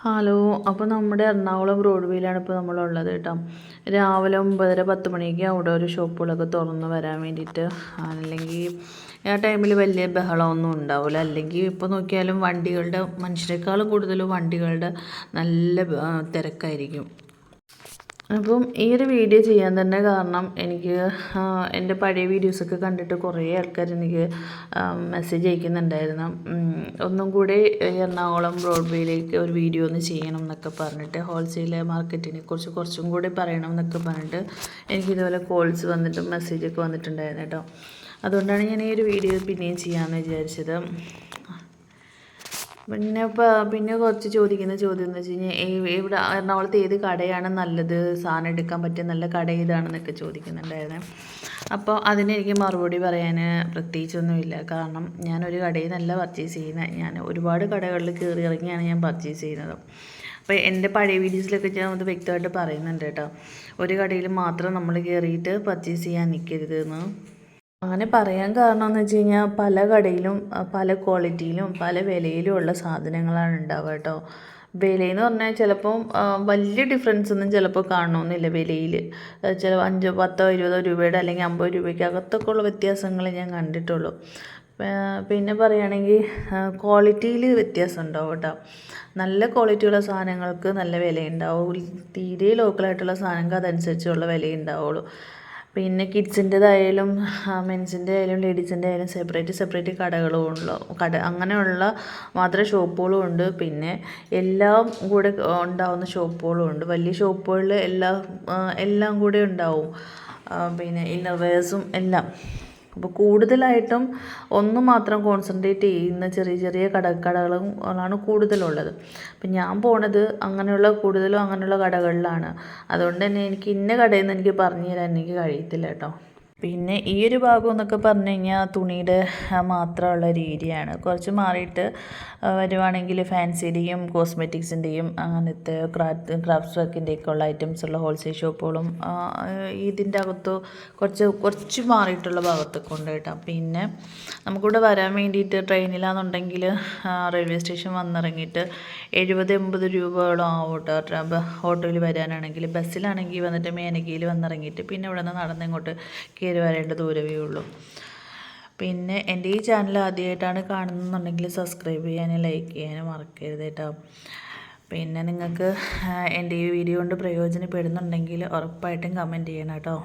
Hello. അപ്പോൾ നമ്മുടെ എറണാകുളം ബ്രോഡ്വേയിലാണ് ഇപ്പോൾ നമ്മളുള്ളത് കേട്ടോ. രാവിലെ 9:30 10 മണിക്ക് അവിടെ ഒരു ഷോപ്പുകളൊക്കെ തുറന്ന് വരാൻ വേണ്ടിയിട്ട്. അല്ലെങ്കിൽ ആ ടൈമിൽ വലിയ ബഹളമൊന്നും ഉണ്ടാവില്ല. അല്ലെങ്കിൽ ഇപ്പോൾ നോക്കിയാലും മനുഷ്യരെക്കാളും കൂടുതൽ വണ്ടികളുടെ നല്ല തിരക്കായിരിക്കും. അപ്പം ഈ ഒരു വീഡിയോ ചെയ്യാൻ തന്നെ കാരണം എനിക്ക് എൻ്റെ പഴയ വീഡിയോസൊക്കെ കണ്ടിട്ട് കുറേ ആൾക്കാർ എനിക്ക് മെസ്സേജ് അയക്കുന്നുണ്ടായിരുന്നു. ഒന്നും കൂടി എറണാകുളം ബ്രോഡ്വേയിലേക്ക് ഒരു വീഡിയോ ഒന്ന് ചെയ്യണം എന്നൊക്കെ പറഞ്ഞിട്ട്, ഹോൾസെയിൽ മാർക്കറ്റിനെ കുറിച്ച് കുറച്ചും കൂടി പറയണം എന്നൊക്കെ പറഞ്ഞിട്ട് എനിക്കിതുപോലെ കോൾസ് വന്നിട്ടും മെസ്സേജൊക്കെ വന്നിട്ടുണ്ടായിരുന്നു കേട്ടോ. അതുകൊണ്ടാണ് ഞാൻ ഈ ഒരു വീഡിയോ പിന്നെയും ചെയ്യാമെന്ന് വിചാരിച്ചത്. പിന്നെ കുറച്ച് ചോദിക്കുന്ന ചോദ്യം എന്ന് വെച്ച് കഴിഞ്ഞാൽ ഇവിടെ എറണാകുളത്ത് ഏത് കടയാണ് നല്ലത്, സാധനം എടുക്കാൻ പറ്റിയ നല്ല കട ഏതാണെന്നൊക്കെ ചോദിക്കുന്നുണ്ടായിരുന്നു. അപ്പോൾ അതിനെനിക്ക് മറുപടി പറയാൻ പ്രത്യേകിച്ചൊന്നുമില്ല. കാരണം ഞാനൊരു കടയിൽ നിന്നല്ല പർച്ചേസ് ചെയ്യുന്നത്. ഞാൻ ഒരുപാട് കടകളിൽ കയറി ഇറങ്ങിയാണ് ഞാൻ പർച്ചേസ് ചെയ്യുന്നത്. അപ്പോൾ എൻ്റെ പഴയ വീഡിയോസിലൊക്കെ ഞാൻ അത് വ്യക്തമായിട്ട് പറയുന്നുണ്ട് കേട്ടോ. ഒരു കടയിൽ മാത്രം നമ്മൾ കയറിയിട്ട് പർച്ചേസ് ചെയ്യാൻ നിൽക്കരുത് എന്ന്. അങ്ങനെ പറയാൻ കാരണം എന്ന് വെച്ച് കഴിഞ്ഞാൽ പല കടയിലും പല ക്വാളിറ്റിയിലും പല വിലയിലും ഉള്ള സാധനങ്ങളാണ് ഉണ്ടാവുക കേട്ടോ. വിലയെന്ന് പറഞ്ഞാൽ ചിലപ്പം വലിയ ഡിഫറൻസ് ഒന്നും ചിലപ്പോൾ കാണണമെന്നില്ല വിലയിൽ. ചില 5 10 20 രൂപയുടെ അല്ലെങ്കിൽ 50 രൂപയ്ക്ക് അകത്തൊക്കെ ഉള്ള വ്യത്യാസങ്ങൾ ഞാൻ കണ്ടിട്ടുള്ളൂ. പിന്നെ പറയുകയാണെങ്കിൽ ക്വാളിറ്റിയിൽ വ്യത്യാസം ഉണ്ടാവും കേട്ടോ. നല്ല ക്വാളിറ്റിയുള്ള സാധനങ്ങൾക്ക് നല്ല വിലയുണ്ടാവും. തീരെ ലോക്കലായിട്ടുള്ള സാധനങ്ങൾക്ക് അതനുസരിച്ചുള്ള വിലയേ ഉണ്ടാവുള്ളൂ. പിന്നെ കിഡ്സിൻ്റെതായാലും മെൻസിൻ്റെ ആയാലും ലേഡീസിൻ്റെ ആയാലും സെപ്പറേറ്റ് കടകളുമുള്ള അങ്ങനെയുള്ള മാത്രം ഷോപ്പുകളും ഉണ്ട്. പിന്നെ എല്ലാം കൂടെ ഉണ്ടാവുന്ന ഷോപ്പുകളും ഉണ്ട്. വലിയ ഷോപ്പുകളിൽ എല്ലാം കൂടെ ഉണ്ടാവും. പിന്നെ ഇന്നർവെയർസും എല്ലാം. അപ്പോൾ കൂടുതലായിട്ടും ഒന്ന് മാത്രം കോൺസെൻട്രേറ്റ് ചെയ്യുന്ന ചെറിയ ചെറിയ കടകളാണ് കൂടുതലുള്ളത്. അപ്പം ഞാൻ പോണത് കൂടുതലും അങ്ങനെയുള്ള കടകളിലാണ്. അതുകൊണ്ട് തന്നെ എനിക്ക് ഇന്ന കടയിൽ നിന്ന് എനിക്ക് പറഞ്ഞു തരാൻ എനിക്ക് കഴിയത്തില്ല കേട്ടോ. പിന്നെ ഈ ഒരു ഭാഗം എന്നൊക്കെ പറഞ്ഞു കഴിഞ്ഞാൽ തുണിയുടെ മാത്രമുള്ള ഒരു ഏരിയയാണ്. കുറച്ച് മാറിയിട്ട് വരുവാണെങ്കിൽ ഫാൻസിയുടെയും കോസ്മെറ്റിക്സിൻ്റെയും അങ്ങനത്തെ ക്രാഫ്റ്റ്സ് വർക്കിൻ്റെയൊക്കെ ഉള്ള ഐറ്റംസ് ഉള്ള ഹോൾസെയിൽ ഷോപ്പുകളും ഇതിൻ്റെ അകത്ത് കുറച്ച് മാറിയിട്ടുള്ള ഭാഗത്തൊക്കെ ഉണ്ട് കേട്ടോ. പിന്നെ നമുക്കിവിടെ വരാൻ വേണ്ടിയിട്ട് ട്രെയിനിലാണെന്നുണ്ടെങ്കിൽ റെയിൽവേ സ്റ്റേഷൻ വന്നിറങ്ങിയിട്ട് 70-80 രൂപയോളം ആവും കേട്ടോ. ഓട്ടോയിൽ വരാനാണെങ്കിൽ. ബസ്സിലാണെങ്കിൽ വന്നിട്ട് മേനകയിൽ വന്നിറങ്ങിയിട്ട് പിന്നെ ഇവിടെ നിന്ന് നടന്ന് ഇങ്ങോട്ട് കയറി വരേണ്ട ദൂരമേ ഉള്ളൂ. പിന്നെ എൻ്റെ ഈ ചാനൽ ആദ്യമായിട്ടാണ് കാണുന്നുണ്ടെങ്കിൽ സബ്സ്ക്രൈബ് ചെയ്യാനും ലൈക്ക് ചെയ്യാനും മറക്കരുത് കേട്ടോ. പിന്നെ നിങ്ങൾക്ക് എൻ്റെ ഈ വീഡിയോ കൊണ്ട് പ്രയോജനപ്പെടുന്നുണ്ടെങ്കിൽ ഉറപ്പായിട്ടും കമൻറ്റ് ചെയ്യണം കേട്ടോ.